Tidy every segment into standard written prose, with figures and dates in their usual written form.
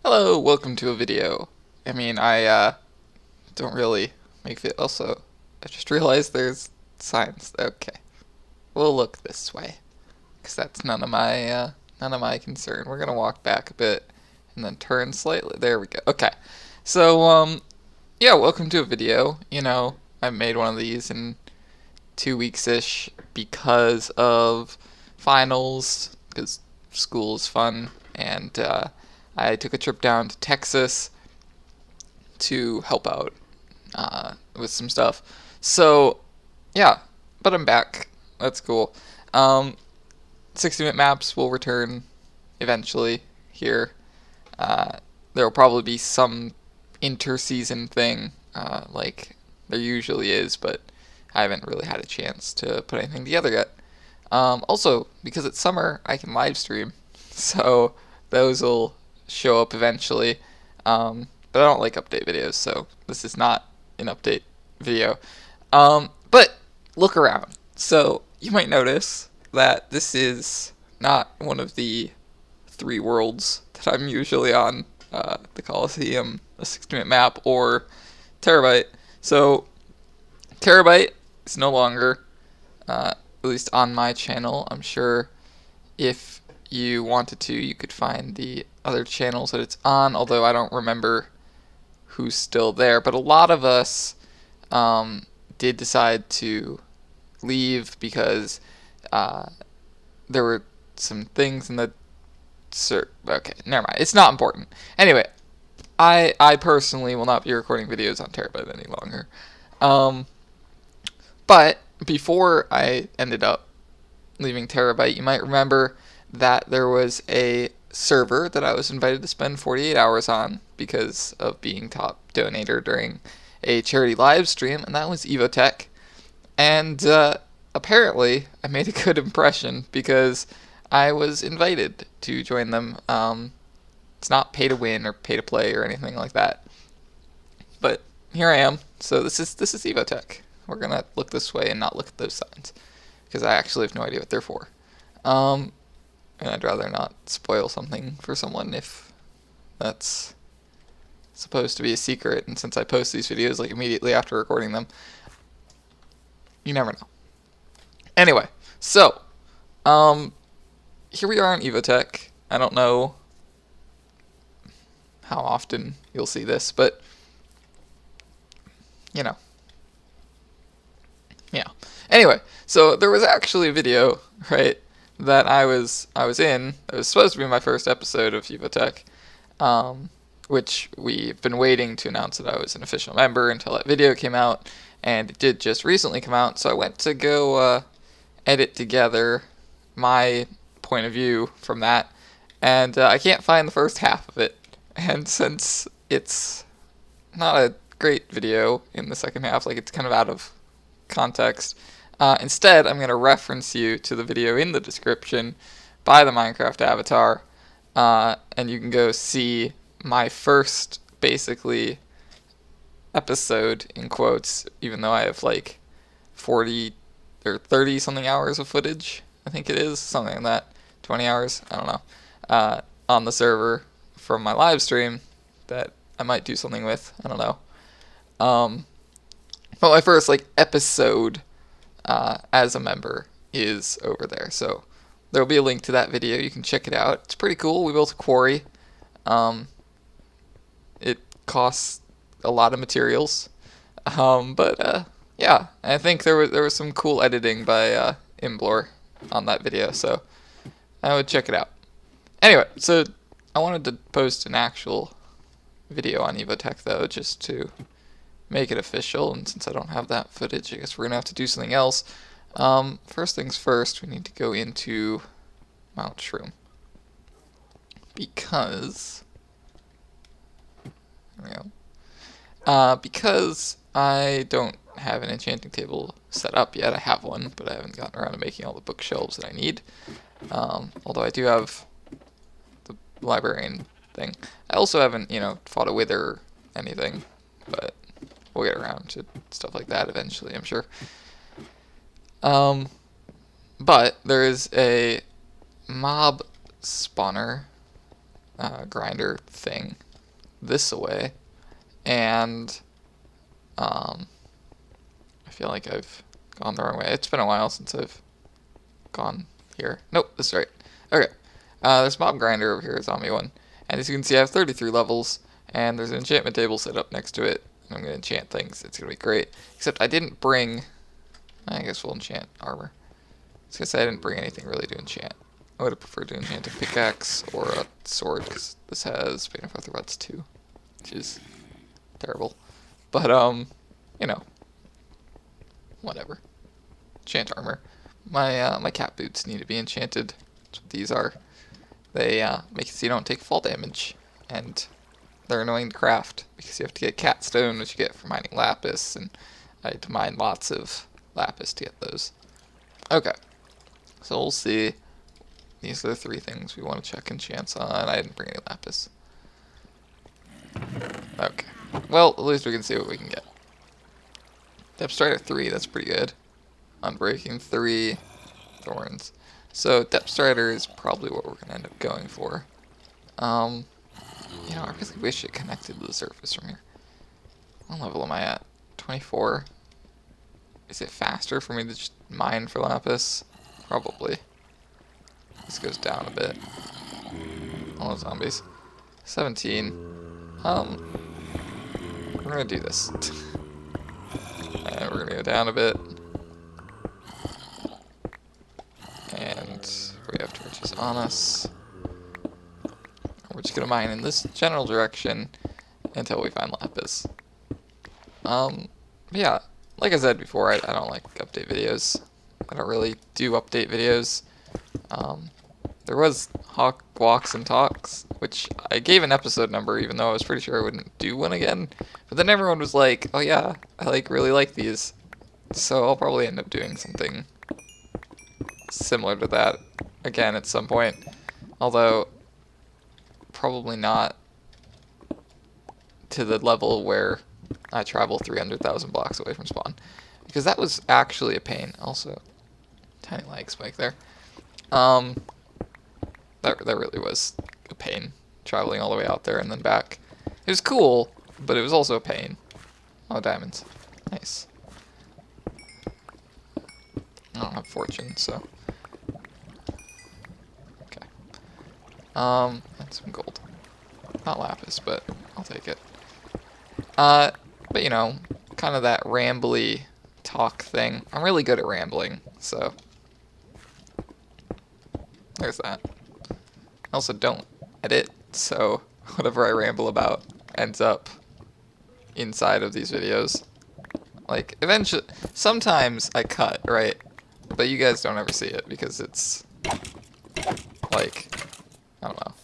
Hello, welcome to a video. I don't really make it. Also, I just realized there's signs. Okay, we'll look this way, because that's none of my concern. We're gonna walk back a bit and then turn slightly. There we go. Okay, so yeah, welcome to a video. I made one of these in 2 weeks-ish because of finals, because school is fun, and I took a trip down to Texas to help out with some stuff. So, yeah, but I'm back. That's cool. 60-minute maps will return eventually here. There will probably be some inter-season thing, like there usually is, but I haven't really had a chance to put anything together yet. Also, because it's summer, I can live stream, so those will show up eventually. But I don't like update videos, so this is not an update video. But look around. So you might notice that this is not one of the three worlds that I'm usually on, the Coliseum, a 60-minute map, or Terabyte. So Terabyte is no longer, at least on my channel. I'm sure if you wanted to, you could find the other channels that it's on, although I don't remember who's still there. But a lot of us did decide to leave because there were some things in the okay, never mind. It's not important. Anyway, I personally will not be recording videos on Terabyte any longer. But before I ended up leaving Terabyte, you might remember that there was a server that I was invited to spend 48 hours on because of being top donator during a charity live stream, and that was EvoTech. And apparently, I made a good impression because I was invited to join them. It's not pay to win or pay to play or anything like that. But here I am. So this is EvoTech. We're gonna look this way and not look at those signs because I actually have no idea what they're for. And I'd rather not spoil something for someone if that's supposed to be a secret. And since I post these videos like immediately after recording them, you never know. Anyway, so here we are on EvoTech. I don't know how often you'll see this, but you know. Yeah. Anyway, so there was actually a video, right, that I was in. It was supposed to be my first episode of EvoTech, which we've been waiting to announce that I was an official member until that video came out, and it did just recently come out. So I went to go edit together my point of view from that, and I can't find the first half of it. And since it's not a great video in the second half, like it's kind of out of context, instead I'm going to reference you to the video in the description by the Minecraft avatar, and you can go see my first, basically, episode, in quotes, even though I have like 40 or 30 something hours of footage, I think it is, something like that, 20 hours, I don't know, on the server from my live stream that I might do something with, I don't know. But my first like episode as a member is over there, so there'll be a link to that video. You can check it out. It's pretty cool. We built a quarry. It costs a lot of materials, but yeah, I think there was some cool editing by Imblor on that video, so I would check it out. Anyway, so I wanted to post an actual video on EvoTech though, just to make it official, and since I don't have that footage, I guess we're gonna have to do something else. First things first, we need to go into Mount Shroom because there we go. Because I don't have an enchanting table set up yet. I have one, but I haven't gotten around to making all the bookshelves that I need. Although I do have the librarian thing. I also haven't, fought a wither or anything, but we'll get around to stuff like that eventually, I'm sure. But there is a mob spawner grinder thing this way, and I feel like I've gone the wrong way. It's been a while since I've gone here. Nope, this is right. Okay, there's mob grinder over here, zombie one, and as you can see I have 33 levels, and there's an enchantment table set up next to it, and I'm going to enchant things. It's going to be great, except I didn't bring, I guess we'll enchant armor. I was going to say I didn't bring anything really to enchant. I would have preferred to enchant a pickaxe or a sword, because this has Bane of Arthropods 2, which is terrible. But, you know, whatever. Enchant armor. My cat boots need to be enchanted. That's what these are. They make it so you don't take fall damage, and they're annoying to craft because you have to get cat stone, which you get from mining lapis, and I had to mine lots of lapis to get those. Okay, so we'll see. These are the 3 things we want to check enchants on. I didn't bring any lapis. Okay, well, at least we can see what we can get. Depth Strider 3, that's pretty good. Unbreaking 3, thorns. So Depth Strider is probably what we're gonna end up going for. You know, I really wish it connected to the surface from here. What level am I at? 24. Is it faster for me to just mine for lapis? Probably. This goes down a bit. All those zombies. 17. We're gonna do this. And we're gonna go down a bit. And we have torches on us. We're just gonna mine in this general direction until we find lapis. Yeah, like I said before, I don't like update videos. I don't really do update videos. There was Hawk Walks and Talks, which I gave an episode number even though I was pretty sure I wouldn't do one again. But then everyone was like, oh yeah, I really like these. So I'll probably end up doing something similar to that again at some point. Although, probably not to the level where I travel 300,000 blocks away from spawn. Because that was actually a pain. Also, tiny lag spike there. That really was a pain, traveling all the way out there and then back. It was cool, but it was also a pain. Oh, diamonds. Nice. I don't have fortune, so. Okay. And some gold. Not lapis, but I'll take it. But you know, kind of that rambly talk thing. I'm really good at rambling, so. There's that. I also don't edit, so whatever I ramble about ends up inside of these videos. Like, eventually, sometimes I cut, right? But you guys don't ever see it because it's, like, I don't know.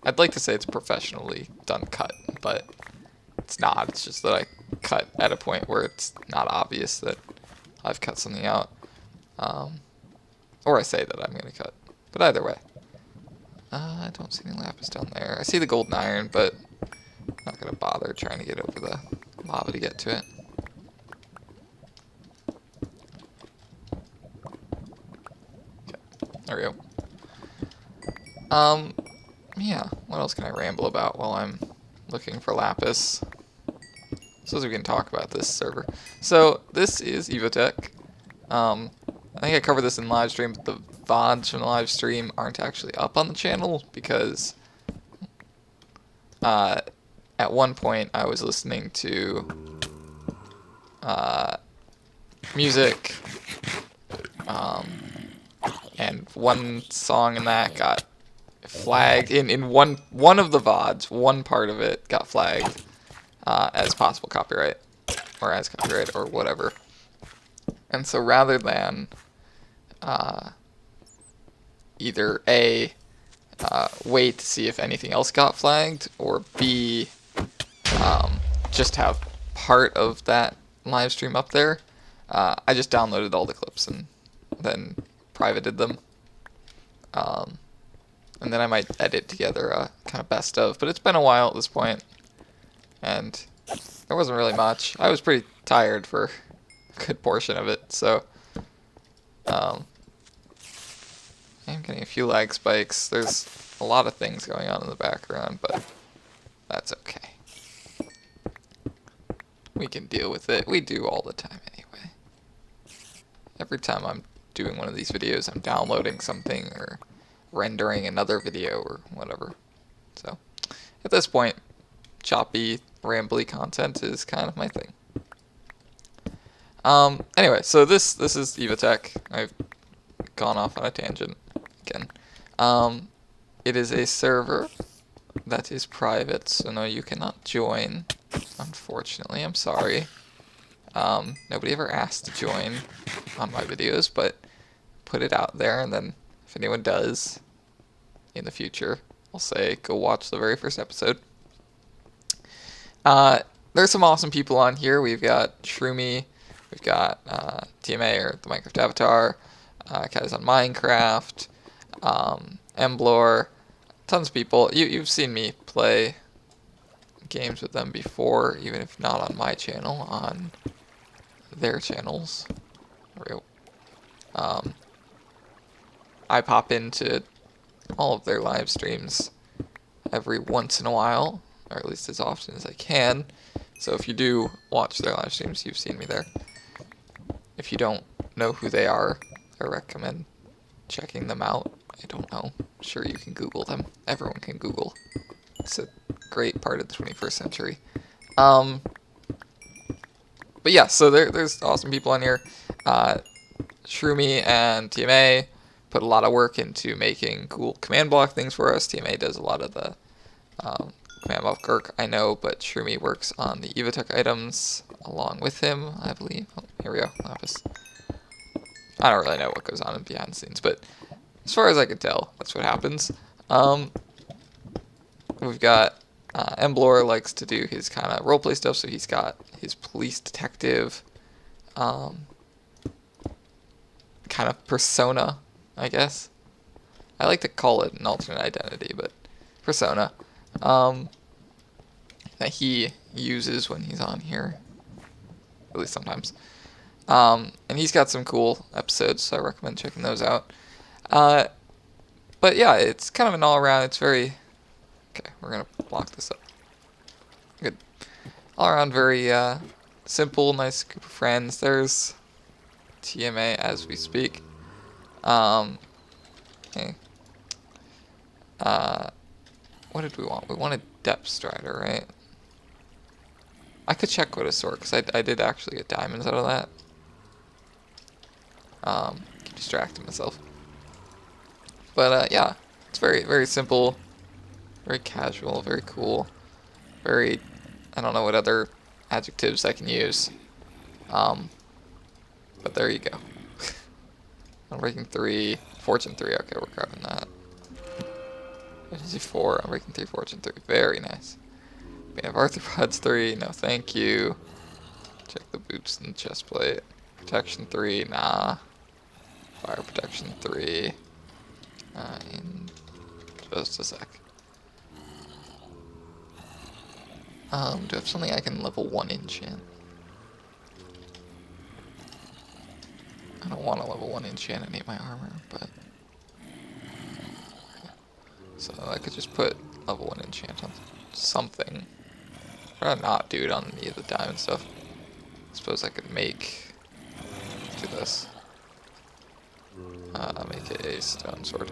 I'd like to say it's professionally done cut, but it's not. It's just that I cut at a point where it's not obvious that I've cut something out. Or I say that I'm going to cut. But either way. I don't see any lapis down there. I see the golden iron, but I'm not going to bother trying to get over the lava to get to it. Okay, there we go. Yeah, what else can I ramble about while I'm looking for lapis? So we can talk about this server. So, this is EvoTech. I think I covered this in live stream, but the VODs from the live stream aren't actually up on the channel because at one point I was listening to music, and one song in that got flagged in one of the VODs. One part of it got flagged as possible copyright, or as copyright, or whatever. And so rather than either A, wait to see if anything else got flagged, or B, just have part of that live stream up there, I just downloaded all the clips and then privated them. And then I might edit together a kind of best of, but it's been a while at this point, and there wasn't really much. I was pretty tired for a good portion of it, so I'm getting a few lag spikes. There's a lot of things going on in the background, but that's okay. We can deal with it. We do all the time anyway. Every time I'm doing one of these videos, I'm downloading something or rendering another video or whatever. So, at this point, choppy, rambly content is kind of my thing. Anyway, so this is EvoTech. I've gone off on a tangent again. It is a server that is private, so no, you cannot join. Unfortunately, I'm sorry. Nobody ever asked to join on my videos, but put it out there, and then if anyone does in the future, I'll say go watch the very first episode. There's some awesome people on here. We've got Shroomy, we've got TMA, or the Minecraft Avatar, Kaz on Minecraft, Emblor, tons of people. You've seen me play games with them before, even if not on my channel, on their channels. I pop into all of their live streams every once in a while, or at least as often as I can. So if you do watch their live streams, you've seen me there. If you don't know who they are, I recommend checking them out. I don't know. I'm sure you can Google them. Everyone can Google. It's a great part of the 21st century. But yeah, so there's awesome people on here. Shroomy and TMA put a lot of work into making cool command block things for us. TMA does a lot of the command block work, I know, but Shroomy works on the EvoTech items along with him, I believe. Oh, here we go. Lapis. I don't really know what goes on behind the scenes, but as far as I can tell, that's what happens. We've got Emblor likes to do his kind of roleplay stuff, so he's got his police detective kind of persona, I guess. I like to call it an alternate identity, but persona that he uses when he's on here, at least sometimes. And he's got some cool episodes, so I recommend checking those out. But yeah, it's kind of an all-around, it's very... Okay, we're going to block this up. Good. All-around very simple, nice group of friends. There's TMA as we speak. Okay. What did we want? We wanted Depth Strider, right? I could check what a sword, because I did actually get diamonds out of that. Keep distracting myself. But yeah, it's very, very simple, very casual, very cool, very, I don't know what other adjectives I can use. But there you go. Unbreaking 3, Fortune 3, okay, we're grabbing that. Agency 4, Unbreaking 3, Fortune 3, very nice. We have Arthropods 3, no thank you. Check the boots and chest plate. Protection 3, nah. Fire Protection 3. In just a sec. Do I have something I can level 1 enchant? I don't want to level 1 enchant any of my armor, but... So I could just put level 1 enchant on something. Or not do it on any of the diamond stuff. I suppose I could make... do this. Make it a stone sword.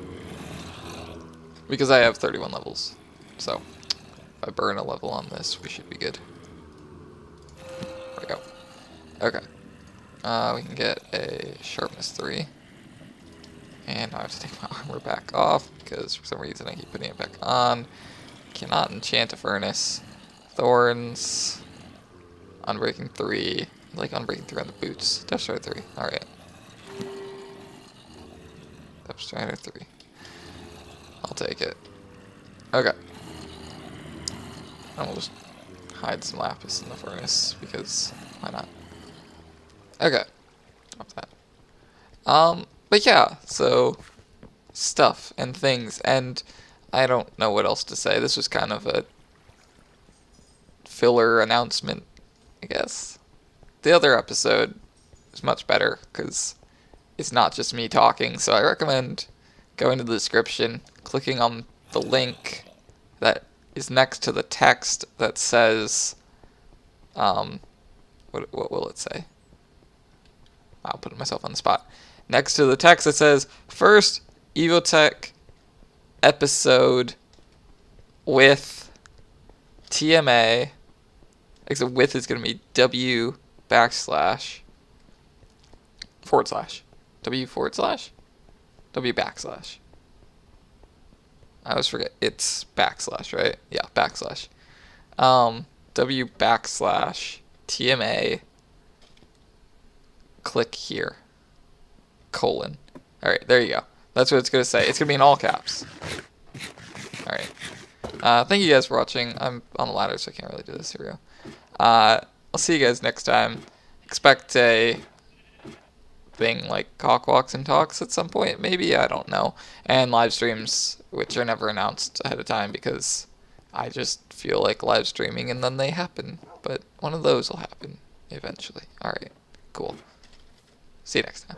Because I have 31 levels. So, if I burn a level on this, we should be good. There we go. Okay. We can get a sharpness 3. And I have to take my armor back off, because for some reason I keep putting it back on. Cannot enchant a furnace. Thorns. Unbreaking 3. I like Unbreaking 3 on the boots. Depth Strider 3. Alright. Depth Strider 3. I'll take it. Okay. And we'll just hide some lapis in the furnace, because why not? Okay. Drop that. But yeah, so stuff and things, and I don't know what else to say. This was kind of a filler announcement, I guess. The other episode is much better, because it's not just me talking, so I recommend going to the description, clicking on the the link that is next to the text that says, what will it say? I'll put myself on the spot. Next to the text that says, first EvoTech episode with TMA, except with is going to be W backslash forward slash. W forward slash? W backslash. I always forget. It's backslash, right? Yeah, backslash. W backslash TMA. Click here. Colon. Alright, there you go. That's what it's going to say. It's going to be in all caps. Alright. Thank you guys for watching. I'm on a ladder, so I can't really do this. Here we go. I'll see you guys next time. Expect a thing like Cock Walks and Talks at some point, maybe, I don't know. And live streams, which are never announced ahead of time because I just feel like live streaming and then they happen. But one of those will happen eventually. Alright, cool. See you next time.